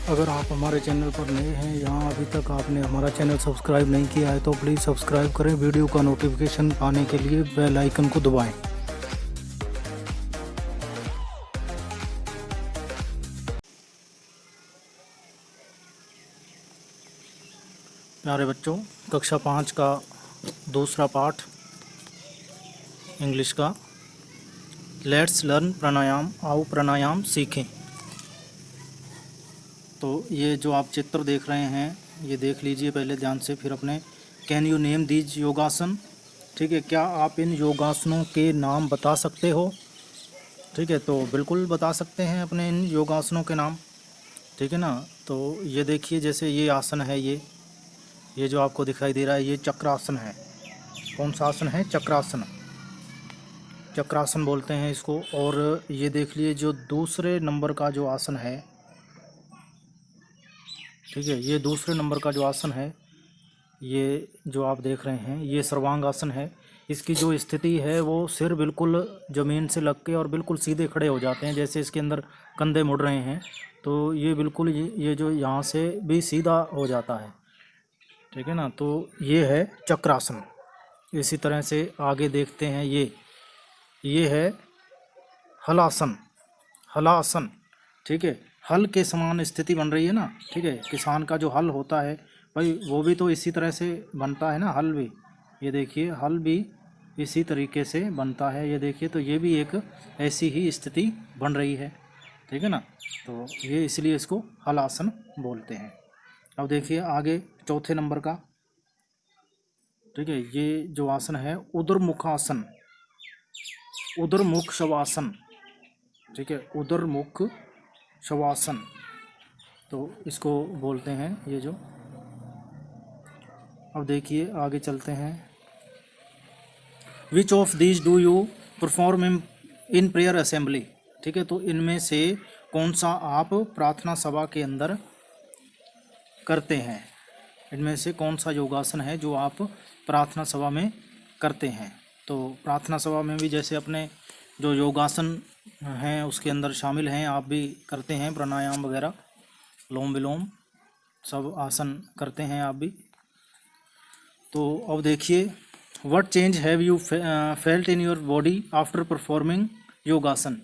अगर आप हमारे चैनल पर नए हैं, यहाँ अभी तक आपने हमारा चैनल सब्सक्राइब नहीं किया है तो प्लीज़ सब्सक्राइब करें। वीडियो का नोटिफिकेशन पाने के लिए बेल आइकन को दबाएं। प्यारे बच्चों, कक्षा 5 का दूसरा पाठ इंग्लिश का, लेट्स लर्न प्राणायाम, आओ प्राणायाम सीखें। तो ये जो आप चित्र देख रहे हैं ये देख लीजिए पहले ध्यान से, फिर अपने कैन यू नेम दीज योगासन। ठीक है, क्या आप इन योगासनों के नाम बता सकते हो? ठीक है, तो बिल्कुल बता सकते हैं अपने इन योगासनों के नाम। ठीक है ना। तो ये देखिए, जैसे ये आसन है, ये जो आपको दिखाई दे रहा है ये चक्रासन है। कौन सा आसन है? चक्रासन। चक्रासन बोलते हैं इसको। और ये देख लिए जो दूसरे नंबर का जो आसन है, ठीक है, ये दूसरे नंबर का जो आसन है, ये जो आप देख रहे हैं ये सर्वांग आसन है। इसकी जो स्थिति है वो सिर बिल्कुल ज़मीन से लग के और बिल्कुल सीधे खड़े हो जाते हैं। जैसे इसके अंदर कंधे मुड़ रहे हैं तो ये बिल्कुल ये जो यहाँ से भी सीधा हो जाता है। ठीक है ना। तो ये है चक्रासन। इसी तरह से आगे देखते हैं, ये है हलासन। हलासन, ठीक है, हल के समान स्थिति बन रही है ना। ठीक है, किसान का जो हल होता है भाई वो भी तो इसी तरह से बनता है ना, हल भी। ये देखिए हल भी इसी तरीके से बनता है। ये देखिए, तो ये भी एक ऐसी ही स्थिति बन रही है। ठीक है ना। तो ये इसलिए इसको हलासन बोलते हैं। अब देखिए आगे चौथे नंबर का, ठीक है, ये जो आसन है उदरमुखासन, उदरमुख शवासन। ठीक है, उदरमुख शवासन, तो इसको बोलते हैं ये जो। अब देखिए आगे चलते हैं, which of these do you perform in prayer assembly. ठीक है, तो इनमें से कौन सा आप प्रार्थना सभा के अंदर करते हैं? इनमें से कौन सा योगासन है जो आप प्रार्थना सभा में करते हैं? तो प्रार्थना सभा में भी जैसे अपने जो योगासन हैं उसके अंदर शामिल हैं, आप भी करते हैं प्राणायाम वगैरह, लोम विलोम सब आसन करते हैं आप भी। तो अब देखिए, what change have you felt in your body after performing योगासन।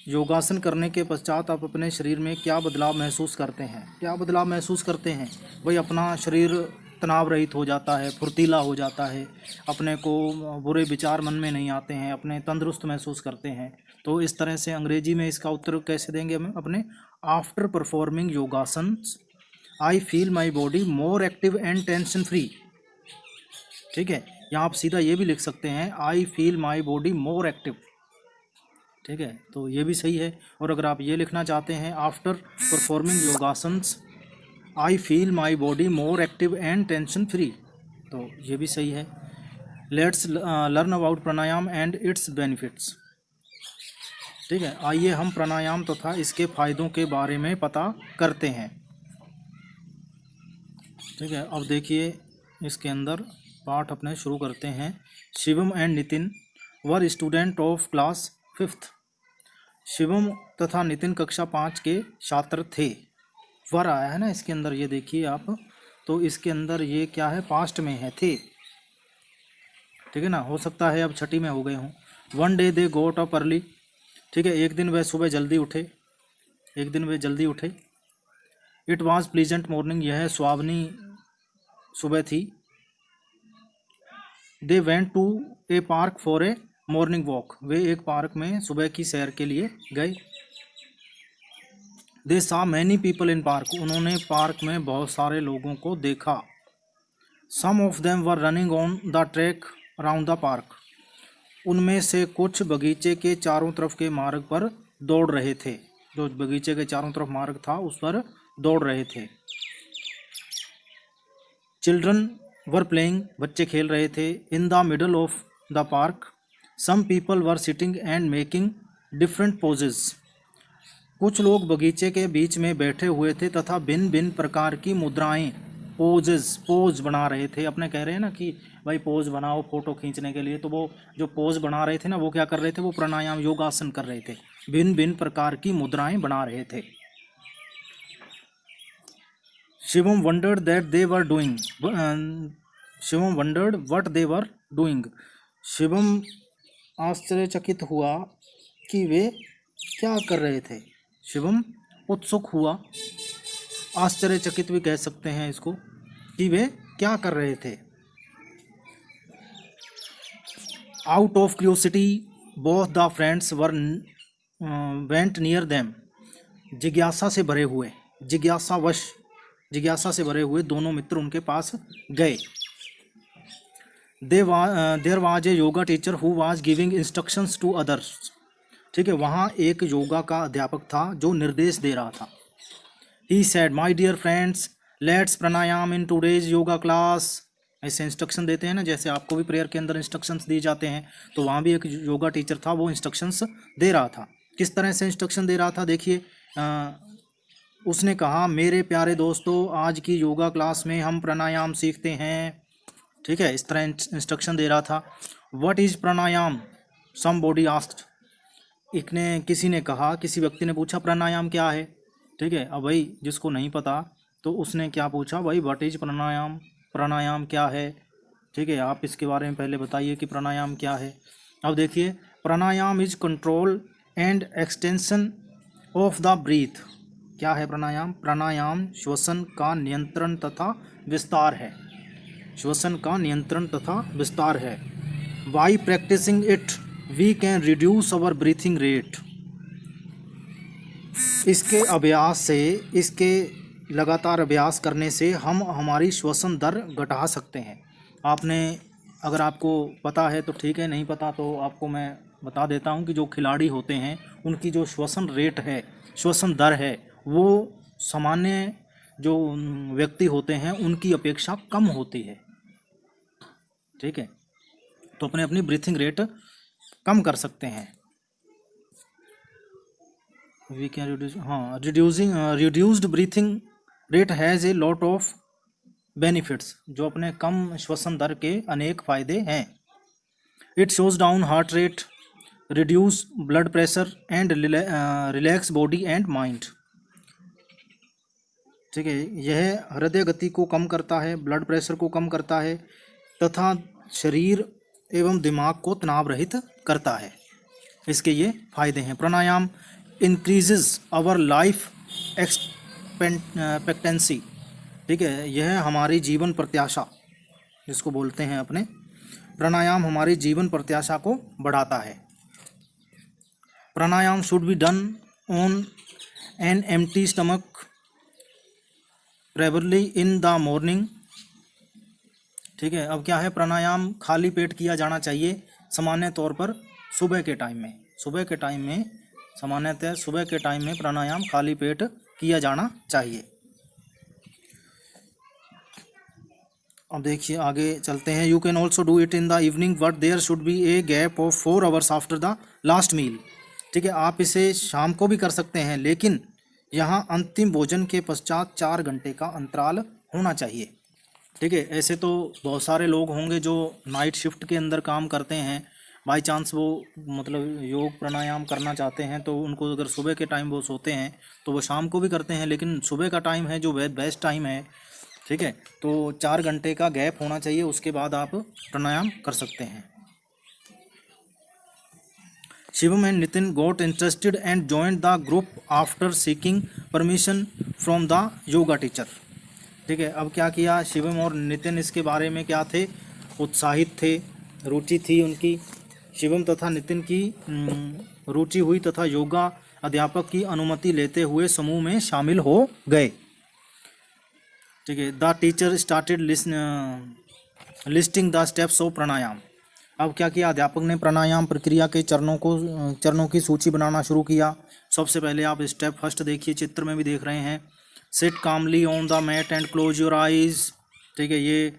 योगासन करने के पश्चात आप अपने शरीर में क्या बदलाव महसूस करते हैं? क्या बदलाव महसूस करते हैं? भाई अपना शरीर तनाव रहित हो जाता है, फुर्तीला हो जाता है, अपने को बुरे विचार मन में नहीं आते हैं, अपने तंदुरुस्त महसूस करते हैं। तो इस तरह से अंग्रेजी में इसका उत्तर कैसे देंगे हम अपने? आफ्टर परफॉर्मिंग योगासन आई feel my body more active and tension free. ठीक है, यहाँ आप सीधा ये भी लिख सकते हैं, आई feel my body more active. ठीक है, तो ये भी सही है। और अगर आप ये लिखना चाहते हैं, after performing yogasanas I feel my body more active and tension free, तो ये भी सही है। Let's learn about pranayama and its benefits. ठीक है, आइए हम प्राणायाम तथा इसके फायदों के बारे में पता करते हैं। ठीक है, अब देखिए इसके अंदर पाठ अपने शुरू करते हैं। Shivam and Nitin were student of class 5th। Shivam तथा नितिन कक्षा 5 के छात्र थे। वर आया है ना इसके अंदर, ये देखिए आप, तो इसके अंदर ये क्या है? पास्ट में है, थे। ठीक है ना, हो सकता है अब छठी में हो गए हों। One day they goat up early. ठीक है, एक दिन वह सुबह जल्दी उठे, एक दिन वे जल्दी उठे। इट वॉज प्लीजेंट मॉर्निंग, यह सुहावनी सुबह थी। They went to a park for a morning walk, वे एक पार्क में सुबह की सैर के लिए गए। They saw many people in park, उन्होंने पार्क में बहुत सारे लोगों को देखा। Some of them were running on the track around the park, उनमें से कुछ बगीचे के चारों तरफ के मार्ग पर दौड़ रहे थे। जो बगीचे के चारों तरफ मार्ग था उस पर दौड़ रहे थे। चिल्ड्रन वर प्लेइंग, बच्चे खेल रहे थे। In the middle of the park some people were sitting and making different poses, कुछ लोग बगीचे के बीच में बैठे हुए थे तथा भिन्न भिन्न प्रकार की मुद्राएं, पोज बना रहे थे। अपने कह रहे हैं ना कि भाई पोज बनाओ फोटो खींचने के लिए, तो वो जो पोज बना रहे थे ना वो क्या कर रहे थे? वो प्राणायाम योगासन कर रहे थे, भिन्न भिन्न प्रकार की मुद्राएं बना रहे थे। Shivam wondered that they were doing, Shivam wondered what they were doing, Shivam आश्चर्यचकित हुआ कि वे क्या कर रहे थे। शिवम उत्सुक हुआ, आश्चर्यचकित भी कह सकते हैं इसको, कि वे क्या कर रहे थे। Out of curiosity both the friends were went near them, जिज्ञासा से भरे हुए, जिज्ञासा से भरे हुए दोनों मित्र उनके पास गए। There was a yoga teacher who was giving instructions to others, ठीक है, वहाँ एक योगा का अध्यापक था जो निर्देश दे रहा था। He said my dear friends let's pranayama in today's yoga class, ऐसे इंस्ट्रक्शन देते हैं ना, जैसे आपको भी प्रेयर के अंदर इंस्ट्रक्शंस दिए जाते हैं, तो वहाँ भी एक योगा टीचर था, वो इंस्ट्रक्शंस दे रहा था। किस तरह से इंस्ट्रक्शन दे रहा था देखिए, उसने कहा मेरे प्यारे दोस्तों आज की योगा क्लास में हम प्राणायाम सीखते हैं, ठीक है, इस तरह इंस्ट्रक्शन दे रहा था। What is pranayama, somebody asked, किसी ने कहा, किसी व्यक्ति ने पूछा प्राणायाम क्या है, ठीक है। अब भाई जिसको नहीं पता तो उसने क्या पूछा, भाई व्हाट इज प्राणायाम, प्राणायाम क्या है, ठीक है, आप इसके बारे में पहले बताइए कि प्राणायाम क्या है। अब देखिए, pranayama is control and extension of the breath, क्या है प्राणायाम, प्राणायाम श्वसन का नियंत्रण तथा विस्तार है, श्वसन का नियंत्रण तथा विस्तार है। By practising it we can reduce our breathing rate, इसके अभ्यास से, इसके लगातार अभ्यास करने से हम हमारी श्वसन दर घटा सकते हैं। आपने, अगर आपको पता है तो ठीक है, नहीं पता तो आपको मैं बता देता हूं कि जो खिलाड़ी होते हैं उनकी जो श्वसन रेट है, श्वसन दर है, वो सामान्य जो व्यक्ति होते हैं उनकी अपेक्षा कम होती है, ठीक है। तो अपने अपनी ब्रीथिंग रेट कम कर सकते हैं। वी कैन रिड्यूस, हाँ, reduced breathing rate has a lot of benefits, जो अपने कम श्वसन दर के अनेक फायदे हैं। It shows down heart rate, reduce blood pressure and relax body and mind, ठीक है, यह हृदय गति को कम करता है, ब्लड प्रेशर को कम करता है तथा शरीर एवं दिमाग को तनाव रहित करता है, इसके ये फायदे हैं। प्राणायाम इंक्रीजेज आवर लाइफ एक्सपेक्टेंसी, ठीक है, यह हमारी जीवन प्रत्याशा जिसको बोलते हैं अपने, प्राणायाम हमारी जीवन प्रत्याशा को बढ़ाता है। Pranayama should be done on an empty stomach, preferably in the morning, ठीक है। अब क्या है, प्राणायाम खाली पेट किया जाना चाहिए, सामान्य तौर पर सुबह के टाइम में, सुबह के टाइम में, सामान्यतः सुबह के टाइम में प्राणायाम खाली पेट किया जाना चाहिए। अब देखिए आगे चलते हैं। You can also do it in the evening but there should be a gap of 4 hours after the last meal, ठीक है, आप इसे शाम को भी कर सकते हैं, लेकिन यहाँ अंतिम भोजन के पश्चात 4 घंटे का अंतराल होना चाहिए, ठीक है। ऐसे तो बहुत सारे लोग होंगे जो नाइट शिफ्ट के अंदर काम करते हैं, बाई चांस वो मतलब योग प्राणायाम करना चाहते हैं, तो उनको अगर सुबह के टाइम वो सोते हैं तो वो शाम को भी करते हैं, लेकिन सुबह का टाइम है जो बेस्ट टाइम है, ठीक है। तो 4 घंटे का गैप होना चाहिए, उसके बाद आप प्राणायाम कर सकते हैं। Shivam and Nitin got interested and joined the group after seeking permission from the yoga teacher, ठीक है। अब क्या किया, शिवम और नितिन इसके बारे में क्या थे, उत्साहित थे, रुचि थी उनकी, शिवम तथा नितिन की रुचि हुई तथा योगा अध्यापक की अनुमति लेते हुए समूह में शामिल हो गए, ठीक है। The teacher started listing the steps of pranayama, अब क्या किया, अध्यापक ने प्राणायाम प्रक्रिया के चरणों की सूची बनाना शुरू किया। सबसे पहले आप स्टेप फर्स्ट देखिए, चित्र में भी देख रहे हैं, sit calmly on the mat and close your eyes, ठीक है, ये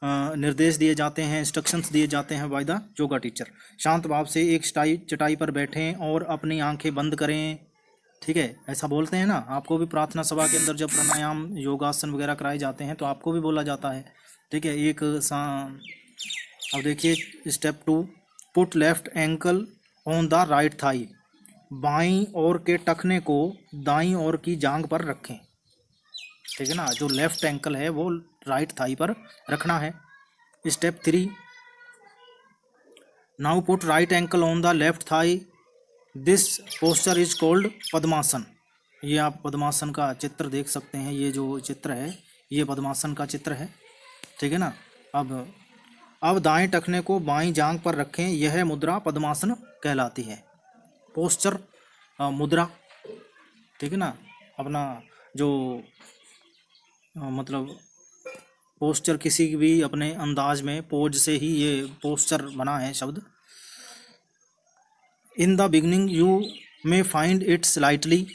निर्देश दिए जाते हैं, इंस्ट्रक्शंस दिए जाते हैं बाय द योगा टीचर। शांत भाव से एक चटाई पर बैठें और अपनी आंखें बंद करें, ठीक है, ऐसा बोलते हैं ना, आपको भी प्रार्थना सभा के अंदर जब प्राणायाम योगासन वगैरह कराए जाते हैं तो आपको भी बोला जाता है, ठीक है। अब देखिए step 2, put left ankle on the right thigh, बाईं ओर के टखने को दाईं ओर की जांघ पर रखें, ठीक है ना। जो लेफ्ट एंकल है वो राइट थाई पर रखना है। Step 3, now put right ankle on the left thigh, this posture is called padmasana. ये आप पद्मासन का चित्र देख सकते हैं, ये जो चित्र है ये पद्मासन का चित्र है, ठीक है ना। अब दाएं टखने को बाईं जांघ पर रखें, यह मुद्रा पद्मासन कहलाती है। पोस्चर मुद्रा, ठीक है ना। अपना जो मतलब पोस्चर किसी भी अपने अंदाज में पोज से ही ये पोस्चर बना है शब्द। In the beginning you may find it slightly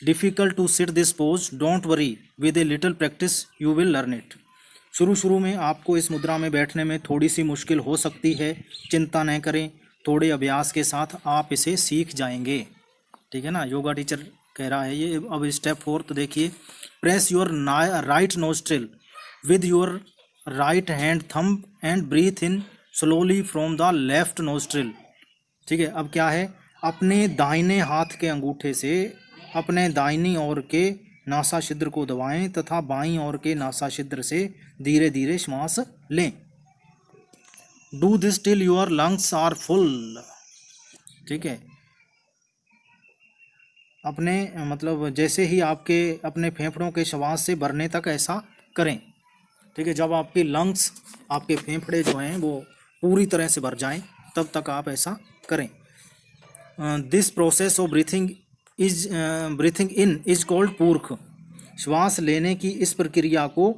difficult to sit this pose, don't worry, with a little practice you will learn it. शुरू में आपको इस मुद्रा में बैठने में थोड़ी सी मुश्किल हो सकती है, चिंता न करें, थोड़े अभ्यास के साथ आप इसे सीख जाएंगे, ठीक है ना। योगा टीचर कह रहा है ये। अब स्टेप 4 देखिए, press your right nostril with your right hand thumb and breathe in slowly from the left nostril, ठीक है। अब क्या है, अपने दाहिने हाथ के अंगूठे से अपने दाहिनी ओर के नासा छिद्र को दबाएं तथा बाईं ओर के नासा छिद्र से धीरे धीरे श्वास लें। Do this till your lungs are full, ठीक है। अपने मतलब जैसे ही आपके अपने फेफड़ों के श्वास से भरने तक ऐसा करें, ठीक है। जब आपके लंग्स, आपके फेफड़े जो हैं वो पूरी तरह से भर जाएं तब तक आप ऐसा करें। This process of breathing in is called पूरक। श्वास लेने की इस प्रक्रिया को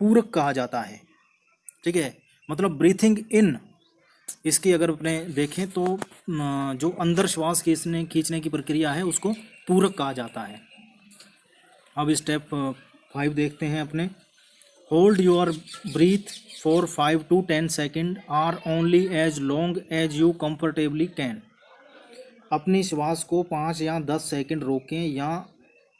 पूरक कहा जाता है, ठीक है। मतलब ब्रीथिंग इन, इसकी अगर अपने देखें तो जो अंदर श्वास खींचने की प्रक्रिया है उसको पूरक कहा जाता है। अब स्टेप 5 देखते हैं अपने। Hold your breath for 5 to 10 second or only as long as you comfortably can. अपनी श्वास को 5 या 10 सेकंड रोकें या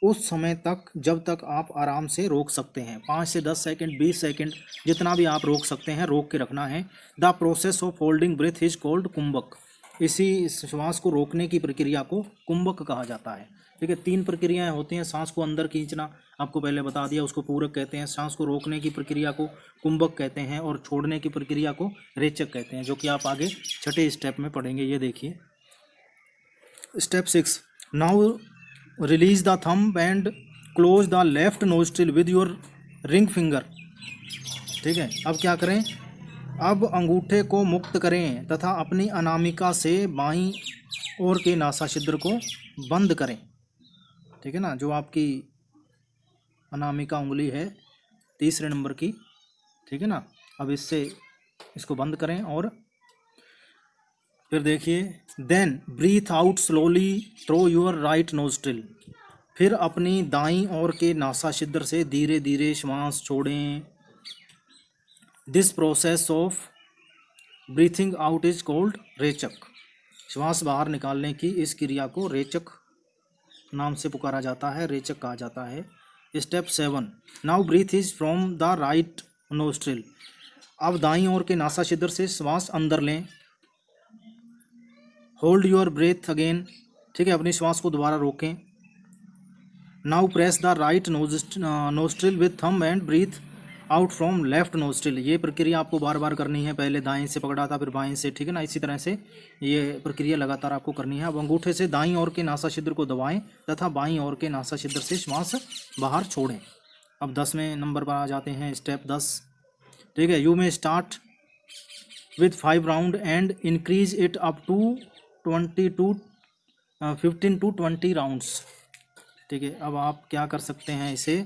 उस समय तक जब तक आप आराम से रोक सकते हैं। 5 से 10 सेकंड, 20 सेकंड, जितना भी आप रोक सकते हैं, रोक के रखना है। The process of holding breath is called kumbhak. इसी श्वास को रोकने की प्रक्रिया को कुंभक कहा जाता है, ठीक है। 3 प्रक्रियाएं होती हैं। सांस को अंदर खींचना आपको पहले बता दिया, उसको पूरक कहते हैं। सांस को रोकने की प्रक्रिया को कुंभक कहते हैं और छोड़ने की प्रक्रिया को रेचक कहते हैं, जो कि आप आगे छठे स्टेप में पढ़ेंगे। ये देखिए step 6, now release the thumb and close the left nostril with your ring finger, ठीक है। अब क्या करें, अब अंगूठे को मुक्त करें तथा अपनी अनामिका से बाईं ओर के नासा छिद्र को बंद करें, ठीक है ना। जो आपकी अनामिका उंगली है 3रे नंबर की, ठीक है ना। अब इसको बंद करें और फिर देखिए, then breathe out slowly through your right nostril. फिर अपनी दाईं ओर के नासा छिद्र से धीरे धीरे श्वास छोड़ें। This process of breathing out is called rechak. श्वास बाहर निकालने की इस क्रिया को रेचक नाम से पुकारा जाता है, रेचक कहा जाता है। Step 7, now breath is from the right nostril. अब दाईं ओर के नासा छिद्र से श्वास अंदर लें। होल्ड योर ब्रेथ अगेन, ठीक है। अपनी श्वास को दोबारा रोकें। Now press the right nostril with thumb and breathe out from left nostril. ये प्रक्रिया आपको बार बार करनी है। पहले दाएं से पकड़ा था, फिर बाएं से, ठीक है ना। इसी तरह से ये प्रक्रिया लगातार आपको करनी है। अब अंगूठे से दाईं ओर के नासा छिद्र को दबाएं तथा बाईं ओर के नासा छिद्र से श्वास बाहर छोड़ें। अब 10वें नंबर पर आ जाते हैं, स्टेप 10, ठीक है। You may start with 5 round and increase it up to 15 to 20 rounds, ठीक है। अब आप क्या कर सकते हैं, इसे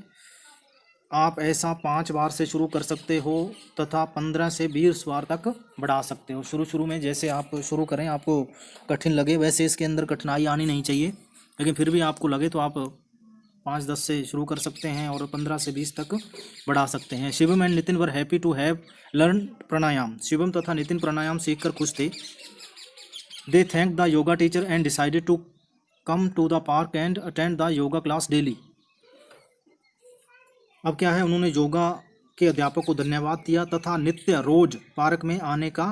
आप ऐसा 5 बार से शुरू कर सकते हो तथा 15 से 20 बार तक बढ़ा सकते हो। शुरू में जैसे आप शुरू करें, आपको कठिन लगे, वैसे इसके अंदर कठिनाई आनी नहीं चाहिए, लेकिन फिर भी आपको लगे तो आप 5-10 से शुरू कर सकते हैं और 15 से 20 तक बढ़ा सकते हैं। Shivam and Nitin were happy to have learn pranayama. Shivam तथा नितिन प्राणायाम सीखकर खुश थे। They thank the yoga teacher and decided to come to the park and attend the yoga class daily. अब क्या है, उन्होंने योगा के अध्यापक को धन्यवाद दिया तथा नित्य रोज पार्क में आने का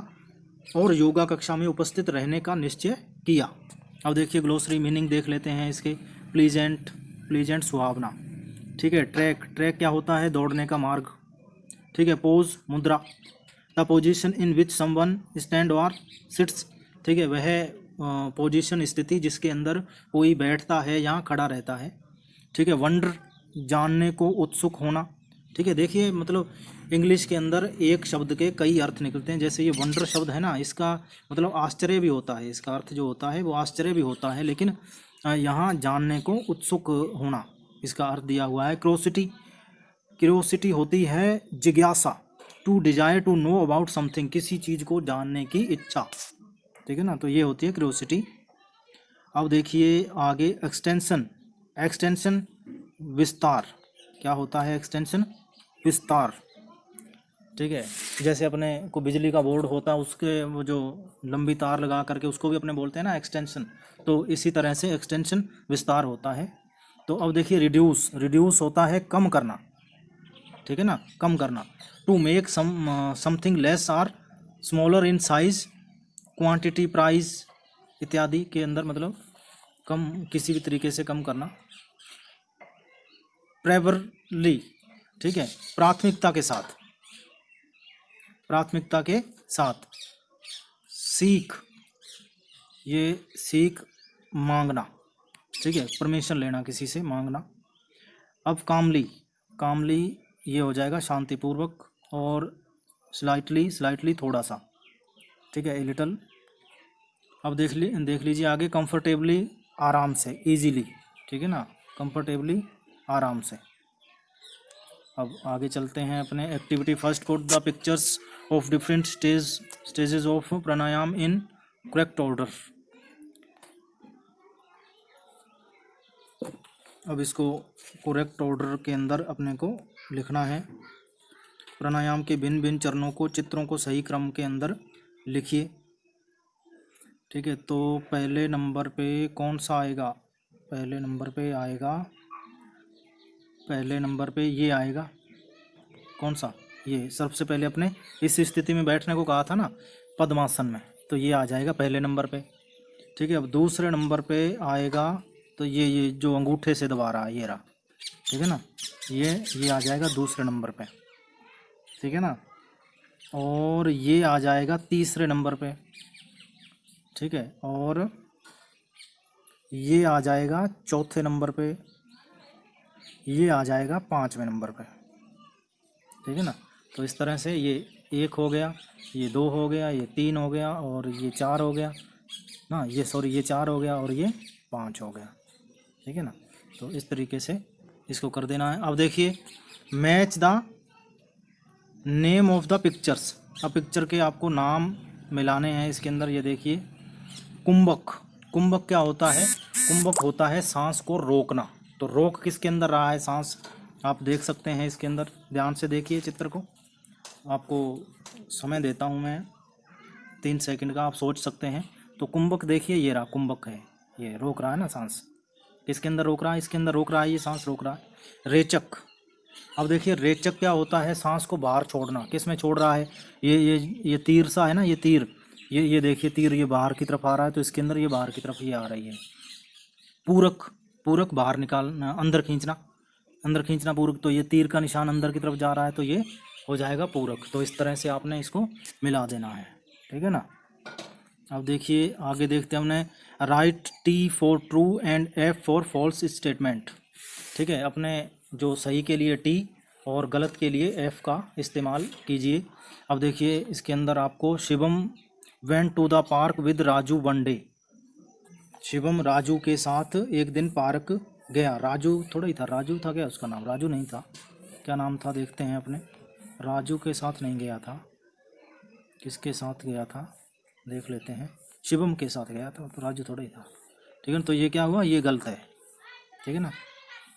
और योगा कक्षा में उपस्थित रहने का निश्चय किया। अब देखिए ग्लोसरी मीनिंग देख लेते हैं इसके। प्लीजेंट सुहावना, ठीक है। ट्रैक, ट्रैक क्या होता है? दौड़ने का मार्ग। ठीक है। पोज, मुद्रा, the position in which someone stand और सिट्स। ठीक है, वह पोजीशन, स्थिति जिसके अंदर कोई बैठता है या खड़ा रहता है। ठीक है। वंडर, जानने को उत्सुक होना। ठीक है, देखिए मतलब इंग्लिश के अंदर एक शब्द के कई अर्थ निकलते हैं। जैसे ये वंडर शब्द है ना, इसका मतलब आश्चर्य भी होता है, इसका अर्थ जो होता है वो आश्चर्य भी होता है, लेकिन यहाँ जानने को उत्सुक होना इसका अर्थ दिया हुआ है। क्यूरोसिटी, क्यूरोसिटी होती है जिज्ञासा, to desire to know about something, किसी चीज़ को जानने की इच्छा। ठीक है ना, तो ये होती है क्यूरोसिटी। अब देखिए आगे एक्सटेंशन, एक्सटेंशन विस्तार। क्या होता है एक्सटेंशन? विस्तार। ठीक है, जैसे अपने को बिजली का बोर्ड होता है, उसके वो जो लंबी तार लगा करके उसको भी अपने बोलते हैं ना एक्सटेंशन, तो इसी तरह से एक्सटेंशन विस्तार होता है। तो अब देखिए रिड्यूस, रिड्यूस होता है कम करना। ठीक है ना, कम करना। To make something less or smaller in size, quantity, price इत्यादि के अंदर मतलब कम, किसी भी तरीके से कम करना। प्राइमरली, ठीक है, प्राथमिकता के साथ, प्राथमिकता के साथ। सीख, ये सीख मांगना। ठीक है, परमिशन लेना, किसी से मांगना। अब कामली, कामली ये हो जाएगा शांतिपूर्वक, और स्लाइटली, स्लाइटली थोड़ा सा। ठीक है, ए लिटल। अब देख लीजिए आगे कंफर्टेबली, आराम से, इजीली। ठीक है ना, कंफर्टेबली, आराम से। अब आगे चलते हैं अपने activity first. Put the pictures of different stages of pranayama in correct order. अब इसको करेक्ट ऑर्डर के अंदर अपने को लिखना है। प्राणायाम के भिन्न भिन्न चरणों को, चित्रों को सही क्रम के अंदर लिखिए। ठीक है, तो पहले नंबर पे कौन सा आएगा? पहले नंबर पे आएगा, पहले नंबर पे ये आएगा। कौन सा? ये सबसे पहले अपने इस स्थिति में बैठने को कहा था ना, पद्मासन में, तो ये आ जाएगा पहले नंबर पे। ठीक है, अब दूसरे नंबर पे आएगा तो ये जो अंगूठे से दबा रहा है, ये रहा। ठीक है ना, ये आ जाएगा दूसरे नंबर पे। ठीक है ना, और ये आ जाएगा तीसरे नंबर पे। ठीक है, और ये आ जाएगा चौथे नंबर पे, ये आ जाएगा पाँचवें नंबर पे। ठीक है ना, तो इस तरह से ये 1 हो गया, ये 2 हो गया, ये 3 हो गया, और ये 4 हो गया ना, ये सॉरी ये 4 हो गया, और ये 5 हो गया। ठीक है ना, तो इस तरीके से इसको कर देना है। अब देखिए match the name of the pictures. अब पिक्चर के आपको नाम मिलाने हैं इसके अंदर। ये देखिए कुंभक, कुंभक क्या होता है? कुंभक होता है सांस को रोकना। तो रोक किसके अंदर रहा है? सांस। आप देख सकते हैं इसके अंदर, ध्यान से देखिए चित्र को। आपको समय देता हूँ मैं 3 सेकंड का, आप सोच सकते हैं। तो कुंभक देखिए, ये रहा कुंभक है, ये रोक रहा है ना सांस। किसके अंदर रोक रहा है? इसके अंदर रोक रहा है, ये सांस रोक रहा है। रेचक, अब देखिए रेचक क्या होता है? सांस को बाहर छोड़ना। किस में छोड़ रहा है? ये तीर सा है ना, ये तीर, ये देखिए तीर, ये बाहर की तरफ आ रहा है, तो इसके अंदर ये बाहर की तरफ ये आ रही है। पूरक, पूरक बाहर निकालना, अंदर खींचना, अंदर खींचना पूरक, तो ये तीर का निशान अंदर की तरफ जा रहा है, तो ये हो जाएगा पूरक। तो इस तरह से आपने इसको मिला देना है। ठीक है ना, अब देखिए आगे देखते हैं हमने। Write T for true and F for false statement. ठीक है, अपने जो सही के लिए टी और गलत के लिए एफ का इस्तेमाल कीजिए। अब देखिए इसके अंदर आपको Shivam went to the park with Raju one day. Shivam Raju के साथ एक दिन पार्क गया। राजू थोड़ा ही था, राजू था क्या उसका नाम? राजू नहीं था, क्या नाम था देखते हैं अपने। राजू के साथ नहीं गया था, किसके साथ गया था देख लेते हैं। शिवम के साथ गया था, तो राजू थोड़ा ही था। ठीक है, तो ये क्या हुआ? ये गलत है। ठीक है ना,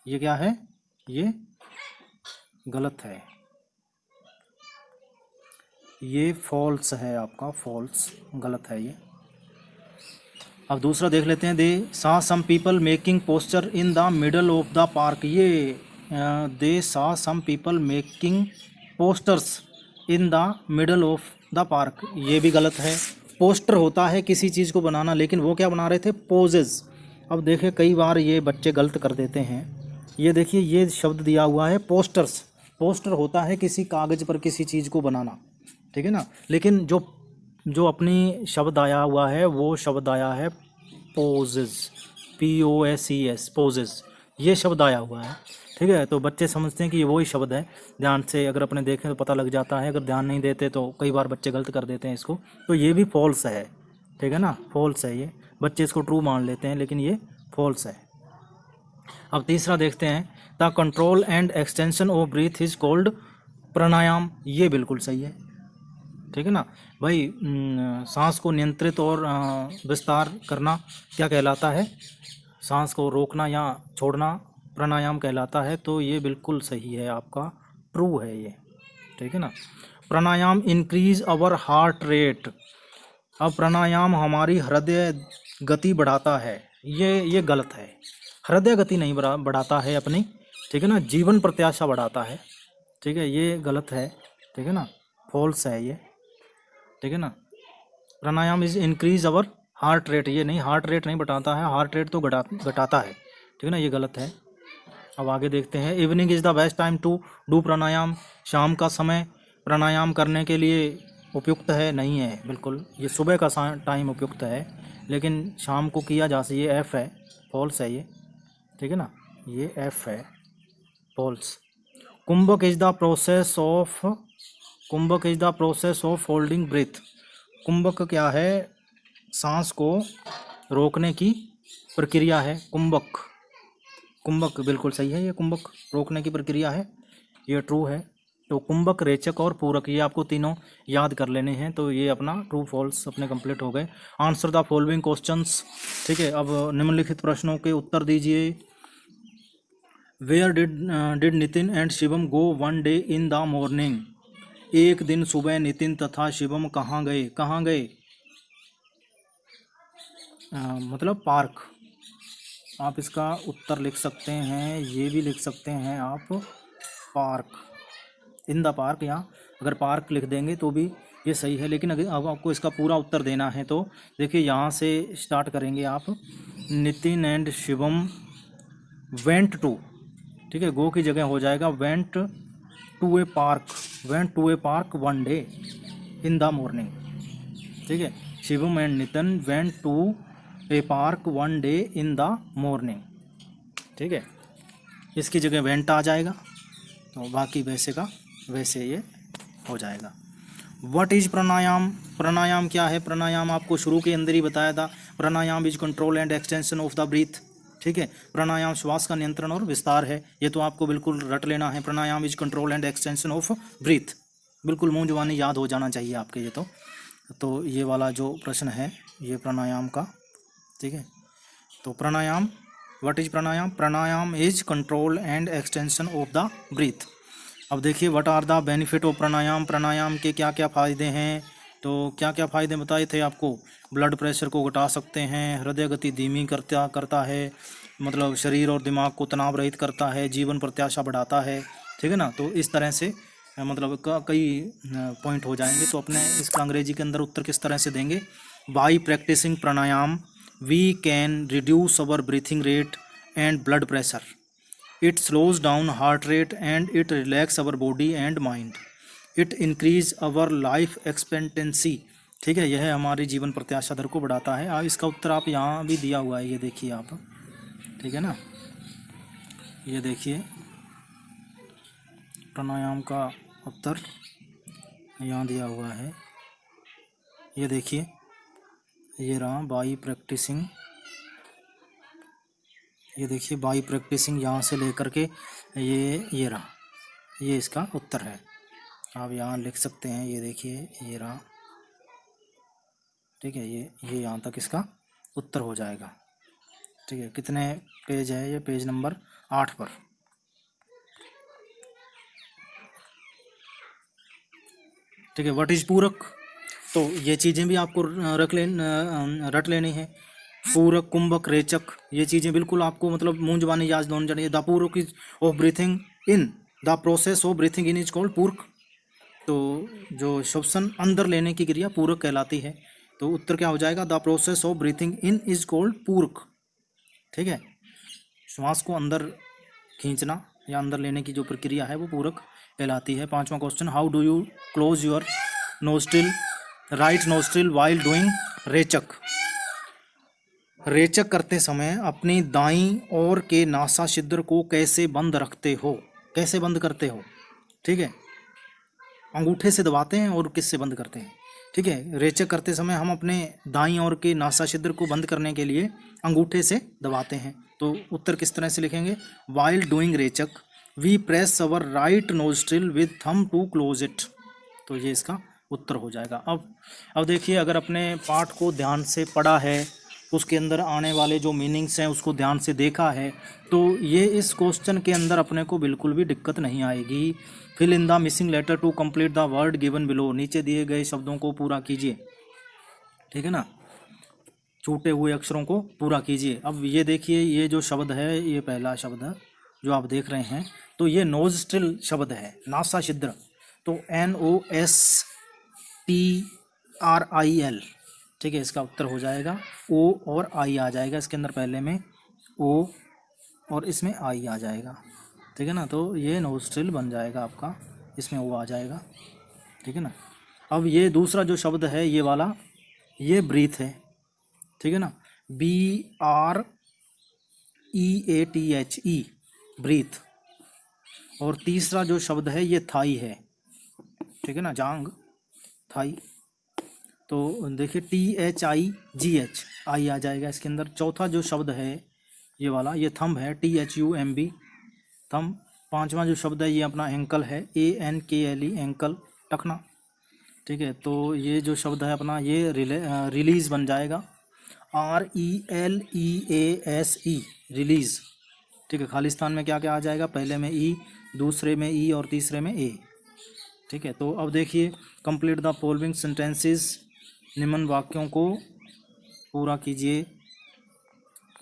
ये क्या है? ये गलत है, ये फॉल्स है आपका, फॉल्स, गलत है ये। अब दूसरा देख लेते हैं। They saw some people making poster in the middle of the park. ये they saw some people making posters in the middle of the park, ये भी गलत है। पोस्टर होता है किसी चीज़ को बनाना, लेकिन वो क्या बना रहे थे? पोजेज। अब देखें कई बार ये बच्चे गलत कर देते हैं, ये देखिए ये शब्द दिया हुआ है पोस्टर्स। पोस्टर होता है किसी कागज़ पर किसी चीज़ को बनाना, ठीक है ना। लेकिन जो जो अपनी शब्द आया हुआ है वो शब्द आया है पोजेज, POSES, पोजेज, ये शब्द आया हुआ है, ठीक है। तो बच्चे समझते हैं कि ये वही शब्द है, ध्यान से अगर अपने देखें तो पता लग जाता है, अगर ध्यान नहीं देते तो कई बार बच्चे गलत कर देते हैं इसको। तो ये भी फॉल्स है, ठीक है ना, फॉल्स है ये। बच्चे इसको ट्रू मान लेते हैं लेकिन ये फॉल्स है। अब तीसरा देखते हैं, the control and extension of breath is called pranayama, ये बिल्कुल सही है, ठीक है ना भाई। सांस को नियंत्रित और विस्तार करना क्या कहलाता है? सांस को रोकना या छोड़ना प्राणायाम कहलाता है। तो ये बिल्कुल सही है आपका, ट्रू है ये, ठीक है ना। प्राणायाम इंक्रीज अवर हार्ट रेट, अब प्राणायाम हमारी हृदय गति बढ़ाता है, ये गलत है। हृदय गति नहीं बढ़ाता है अपनी, ठीक है ना, जीवन प्रत्याशा बढ़ाता है, ठीक है, ये गलत है, ठीक है ना, फॉल्स है ये, ठीक है ना। Pranayama is increase our heart rate, ये नहीं, हार्ट रेट नहीं बढ़ाता है, हार्ट रेट तो घटाता है, ठीक है ना, ये गलत है। अब आगे देखते हैं, evening is the best time to do pranayama, शाम का समय प्राणायाम करने के लिए उपयुक्त है, नहीं है बिल्कुल, ये सुबह का टाइम उपयुक्त है, लेकिन शाम को किया जा सकता है, ये एफ है, फॉल्स है ये, ठीक है ना, ये एफ है, false. Kumbhak is the process of, kumbhak is the process of holding breath, कुंभक क्या है? सांस को रोकने की प्रक्रिया है, कुंभक, कुंभक बिल्कुल सही है, ये कुंभक रोकने की प्रक्रिया है, ये ट्रू है। तो कुंभक, रेचक और पूरक, ये आपको तीनों याद कर लेने हैं। तो ये अपना ट्रू फॉल्स अपने कंप्लीट हो गए। आंसर द फॉलोइंग क्वेश्चंस, ठीक है। अब निम्नलिखित प्रश्नों के उत्तर दीजिए। Where did Nitin and Shivam go one day in the morning, एक दिन सुबह नितिन तथा शिवम कहाँ गए? कहाँ गए? मतलब पार्क। आप इसका उत्तर लिख सकते हैं, ये भी लिख सकते हैं आप, पार्क, इन द पार्क, या अगर पार्क लिख देंगे तो भी ये सही है। लेकिन अगर अब आपको इसका पूरा उत्तर देना है तो देखिए यहाँ से स्टार्ट करेंगे आप, Nitin and Shivam went to, ठीक है, गो की जगह हो जाएगा went to a park, went to a park one day in the morning, ठीक है। Shivam and Nitin went to a park one day in the morning, ठीक है, इसकी जगह वेंट आ जाएगा, तो बाकी वैसे का वैसे ये हो जाएगा। व्हाट इज प्राणायाम, प्राणायाम क्या है? प्राणायाम आपको शुरू के अंदर ही बताया था, pranayama is control and extension of the breath, ठीक है। प्राणायाम श्वास का नियंत्रण और विस्तार है, ये तो आपको बिल्कुल रट लेना है। Pranayama is control and extension of breath, बिल्कुल मुंह जुबानी याद हो जाना चाहिए आपके ये तो ये वाला जो प्रश्न है ये प्राणायाम का, ठीक है। तो pranayama, what is pranayama? Pranayama is control and extension of the breath. अब देखिए what are the benefit of pranayama, pranayama के क्या क्या फ़ायदे हैं? तो क्या क्या फ़ायदे बताए थे आपको? ब्लड प्रेशर को घटा सकते हैं, हृदय गति धीमी करता है, मतलब शरीर और दिमाग को तनाव रहित करता है, जीवन प्रत्याशा बढ़ाता है, ठीक है ना। तो इस तरह से मतलब कई पॉइंट हो जाएंगे। तो अपने इसका अंग्रेजी के अंदर उत्तर किस तरह से देंगे? By practising pranayama we can reduce our breathing rate and blood pressure, it slows down heart rate and it relax our body and mind, it increase our life expectancy, ठीक है, यह हमारी जीवन प्रत्याशा दर को बढ़ाता है। अब इसका उत्तर आप यहाँ भी दिया हुआ है, ये देखिए आप, ठीक है ना, ये देखिए प्राणायाम का उत्तर यहाँ दिया हुआ है, ये देखिए, ये रहा बाई प्रैक्टिसिंग, ये देखिए बाई प्रैक्टिसिंग यहाँ से लेकर के ये रहा, ये इसका उत्तर है। आप यहाँ लिख सकते हैं, ये देखिए ये रहा, ठीक है, ये यहाँ तक इसका उत्तर हो जाएगा, ठीक है। कितने पेज है ये? पेज नंबर 8 पर, ठीक है। व्हाट इज पूरक? तो ये चीज़ें भी आपको रट लेनी है। पूरक, कुंभक, रेचक, ये चीज़ें बिल्कुल आपको मतलब मुंह जुबानी याद होनी चाहिए। द पूरक is of breathing in, the process of breathing in is called पूरक। तो जो श्वसन अंदर लेने की क्रिया पूरक कहलाती है। तो उत्तर क्या हो जाएगा? The process of breathing in is called पूरक, ठीक है। श्वास को अंदर खींचना या अंदर लेने की जो प्रक्रिया है वो पूरक कहलाती है। 5वां question, how do you close your nostril, right nostril while doing rechak. रेचक करते समय अपनी दाईं ओर के नासा छिद्र को कैसे बंद रखते हो, कैसे बंद करते हो। ठीक है, अंगूठे से दबाते हैं और किससे बंद करते हैं। ठीक है, रेचक करते समय हम अपने दाईं ओर के नासा छिद्र को बंद करने के लिए अंगूठे से दबाते हैं। तो उत्तर किस तरह से लिखेंगे, while doing rechak we press our right nostril with thumb to close it. तो ये इसका उत्तर हो जाएगा। अब देखिए, अगर अपने पाठ को ध्यान से पढ़ा है, उसके अंदर आने वाले जो मीनिंग्स हैं उसको ध्यान से देखा है, तो ये इस क्वेश्चन के अंदर अपने को बिल्कुल भी दिक्कत नहीं आएगी। Fill in the missing letter to complete the word given below, नीचे दिए गए शब्दों को पूरा कीजिए। ठीक है ना, छूटे हुए अक्षरों को पूरा कीजिए। अब ये देखिए, ये जो शब्द है, ये पहला शब्द है जो आप देख रहे हैं, तो ये नोस्ट्रिल शब्द है, नासा छिद्र। तो NOSTRIL। ठीक है, इसका उत्तर हो जाएगा O और I आ जाएगा इसके अंदर, पहले में O और इसमें I आ जाएगा। ठीक है ना, तो ये नोस्ट्रिल बन जाएगा आपका, इसमें O आ जाएगा। ठीक है ना। अब ये दूसरा जो शब्द है, ये वाला, ये ब्रीथ है। ठीक है ना, BREATHE, ब्रीथ। और तीसरा जो शब्द है ये थाई है। ठीक है ना, जांग, थाई। तो देखिए THIGH, आई आ जाएगा इसके अंदर। चौथा जो शब्द है ये वाला, ये थंब है, THUMB, थंब। 5वां जो शब्द है ये अपना एंकल है, ANKLE, एंकल, टखना। ठीक है, तो ये जो शब्द है अपना, ये रिलीज बन जाएगा, RELEASE, रिलीज। ठीक है, खालिस्तान में क्या क्या आ जाएगा, पहले में E, दूसरे में E और तीसरे में A। ठीक है, तो अब देखिए, कंप्लीट द फॉलोइंग सेंटेंसेस, निम्न वाक्यों को पूरा कीजिए।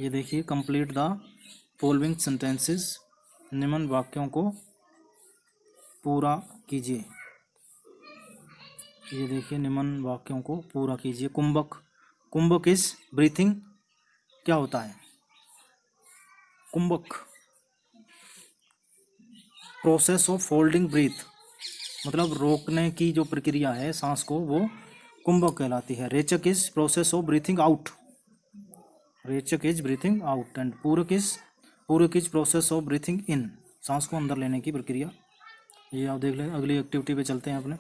ये देखिए, कंप्लीट द फॉलोइंग सेंटेंसेस, निम्न वाक्यों को पूरा कीजिए। ये देखिए, निम्न वाक्यों को पूरा कीजिए। कुंभक, कुंभक इज ब्रीथिंग, क्या होता है कुंभक, प्रोसेस ऑफ होल्डिंग ब्रीथ, मतलब रोकने की जो प्रक्रिया है सांस को, वो कुंभक कहलाती है। Rechak is process of breathing out, rechak is breathing out. And purak is process of breathing in, सांस को अंदर लेने की प्रक्रिया। ये आप देख लें। अगली एक्टिविटी पे चलते हैं अपने।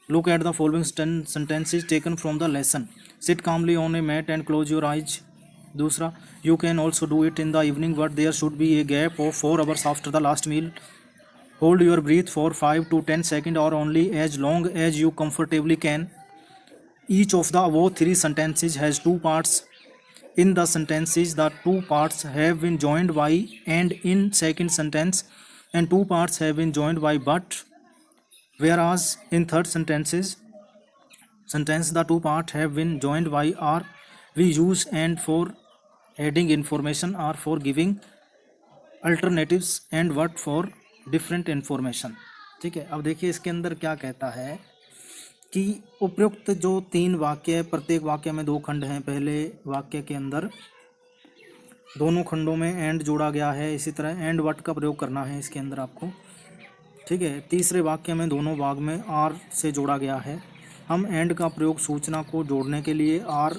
Look at the following sentences taken from the lesson. Sit calmly on a mat and close your eyes. दूसरा, you can also do it in the evening but there should be a gap of 4 hours after the last meal. Hold your breath for 5 to 10 seconds or only as long as you comfortably can. Each of the above 3 sentences has 2 parts. In the sentences, the 2 parts have been joined by and in second sentence, and 2 parts have been joined by but. Whereas in third sentence, the 2 parts have been joined by are. We use and for adding information, or for giving alternatives, and what for different information. ठीक है, अब देखिए इसके अंदर क्या कहता है कि उपयुक्त जो 3 वाक्य है, प्रत्येक वाक्य में 2 खंड हैं। पहले वाक्य के अंदर दोनों खंडों में एंड जोड़ा गया है, इसी तरह एंड वट का प्रयोग करना है इसके अंदर आपको। ठीक है, तीसरे वाक्य में दोनों भाग में आर से जोड़ा गया है। हम एंड का प्रयोग सूचना को जोड़ने के लिए, आर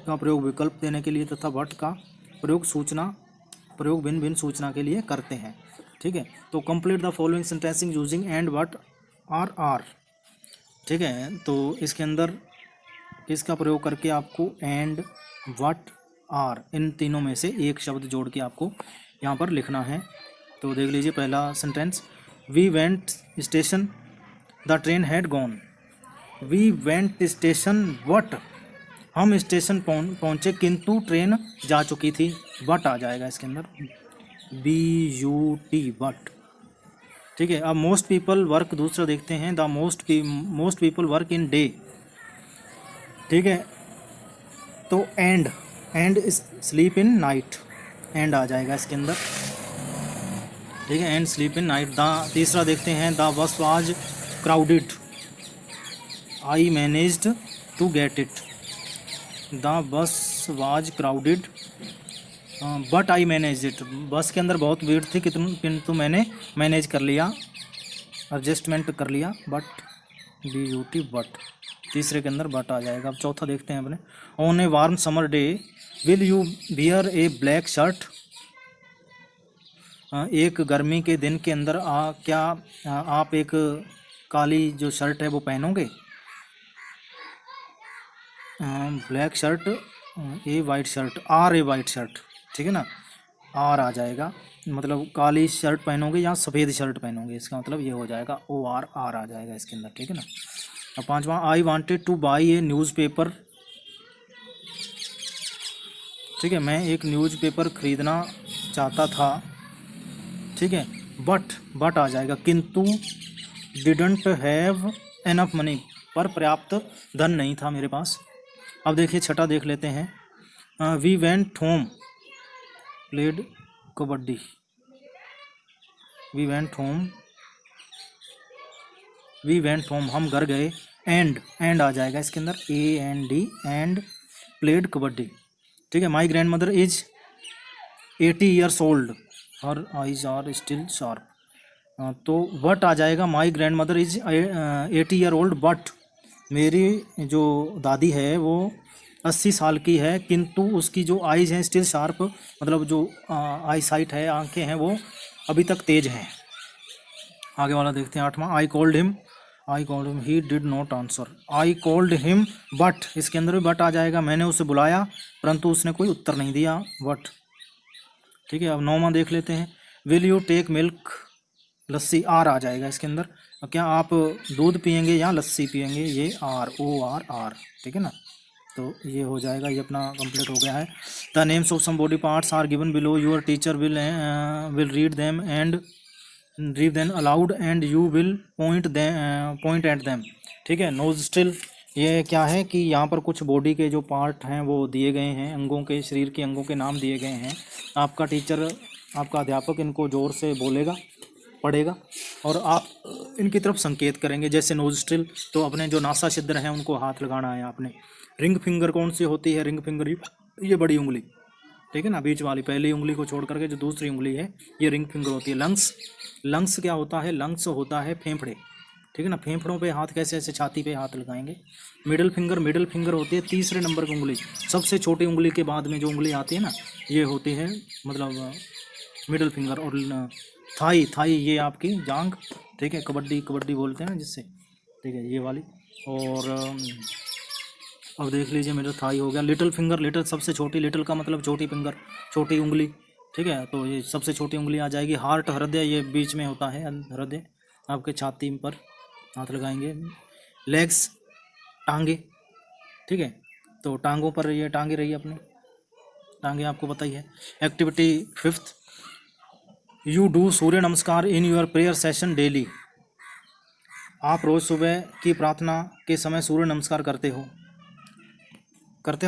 का प्रयोग विकल्प देने के लिए, तथा वट का प्रयोग भिन्न भिन्न सूचना के लिए करते हैं। ठीक है, तो complete the following sentencing using and but or. ठीक है, तो इसके अंदर किसका प्रयोग करके आपको एंड वट आर, इन तीनों में से एक शब्द जोड़ के आपको यहाँ पर लिखना है। तो देख लीजिए, पहला sentence, we went station the train had gone. We went station but, हम स्टेशन पहुँचे किंतु ट्रेन जा चुकी थी। वट आ जाएगा इसके अंदर, BUT, बट। ठीक है, अब मोस्ट पीपल वर्क, दूसरा देखते हैं, the most people work in day. ठीक है, तो and sleep in night, and आ जाएगा इसके अंदर। ठीक है, एंड स्लीप इन नाइट। तीसरा देखते हैं, the bus was crowded, I managed to get it. The bus was crowded, but I manage it, bus के अंदर बहुत भीड़ थी किंतु मैंने मैनेज कर लिया, एडजस्टमेंट कर लिया। बट BUT बट, तीसरे के अंदर बट आ जाएगा। अब चौथा देखते हैं अपने। On a warm summer day will you wear A black shirt, एक गर्मी के दिन के अंदर क्या आप एक काली जो शर्ट है वो पहनोगे। Black shirt, a white shirt, or a white shirt, ठीक है ना, आर आ जाएगा, मतलब काली शर्ट पहनोगे या सफ़ेद शर्ट पहनोगे, इसका मतलब ये हो जाएगा OR, आर आ जाएगा इसके अंदर, ठीक है ना। अब पांचवा, I wanted two by A newspaper, ठीक है, मैं एक न्यूज़पेपर ख़रीदना चाहता था, ठीक है, बट आ जाएगा, किंतु डिडंट हैव एनफ मनी, पर पर्याप्त धन नहीं था मेरे पास। अब देखिए छठा देख लेते हैं। We went home played kabaddi, we went home हम घर गए, एंड आ जाएगा इसके अंदर, AND, एंड प्लेड कबड्डी, ठीक है। My grandmother is 80 years old, her eyes are still sharp, तो बट आ जाएगा, my grandmother is 80 year old, but मेरी जो दादी है वो 80 साल की है, किंतु उसकी जो आइज़ हैं स्टिल शार्प, मतलब जो आई साइट है, आंखें हैं, वो अभी तक तेज हैं। आगे वाला देखते हैं आठवां। I called him, he did not answer, I called him but, इसके अंदर भी बट आ जाएगा, मैंने उसे बुलाया परंतु उसने कोई उत्तर नहीं दिया, बट, ठीक है। अब नौवां देख लेते हैं। Will you take milk, lassi, or आ जाएगा इसके अंदर, क्या आप दूध पियेंगे या लस्सी पियेंगे, ये OR, ठीक है ना। तो ये हो जाएगा, ये अपना कंप्लीट हो गया है। The names of some body parts are given below, your teacher will read them aloud and you will point at them, ठीक है। नोस्ट्रिल, ये क्या है कि यहाँ पर कुछ बॉडी के जो पार्ट हैं वो दिए गए हैं, अंगों के, शरीर के अंगों के नाम दिए गए हैं। आपका टीचर, आपका अध्यापक इनको ज़ोर से बोलेगा, पढ़ेगा, और आप इनकी तरफ संकेत करेंगे, जैसे नोस्ट्रिल, तो अपने जो नासा छिद्र हैं उनको हाथ लगाना है आपने। रिंग फिंगर कौन सी होती है, रिंग फिंगर ये बड़ी उंगली, ठीक है ना, बीच वाली पहली उंगली को छोड़ करके जो दूसरी उंगली है ये रिंग फिंगर होती है। लंग्स क्या होता है, लंग्स होता है फेफड़े, ठीक है ना, फेफड़ों पे हाथ कैसे, ऐसे छाती पे हाथ लगाएंगे। मिडिल फिंगर होती है तीसरे नंबर की उंगली, सबसे छोटी उंगली के बाद में जो उंगली आती है ना ये होती है मतलब मिडिल फिंगर। और थाई ये आपकी जांग, ठीक है, कबड्डी बोलते हैं ना जिससे, ठीक है, ये वाली। और अब देख लीजिए मेरा थाई हो गया। लिटिल फिंगर, लिटिल सबसे छोटी, लिटिल का मतलब छोटी फिंगर, छोटी उंगली, ठीक है, तो ये सबसे छोटी उंगली आ जाएगी। हार्ट, हृदय, ये बीच में होता है हृदय, आपके छाती पर हाथ लगाएंगे। लेग्स, टांगे, ठीक है, तो टांगों पर ये टांगे रही अपनी टांगे, आपको पता ही है। एक्टिविटी 5th, यू डू सूर्य नमस्कार in your prayer session daily, आप रोज़ सुबह की प्रार्थना के समय सूर्य नमस्कार करते हो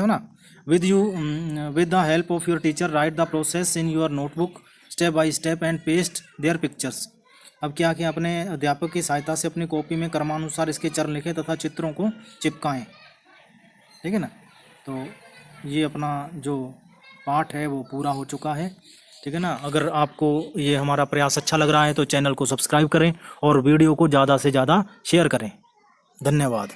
ना। With the help of your teacher write the process in your notebook step by step and paste their pictures, अब क्या कि अपने अध्यापक की सहायता से अपनी कॉपी में क्रमानुसार इसके चरण लिखें तथा चित्रों को चिपकाएं, ठीक है ना। तो ये अपना जो पाठ है वो पूरा हो चुका है, ठीक है ना। अगर आपको ये हमारा प्रयास अच्छा लग रहा है तो चैनल को सब्सक्राइब करें और वीडियो को ज़्यादा से ज़्यादा शेयर करें। धन्यवाद।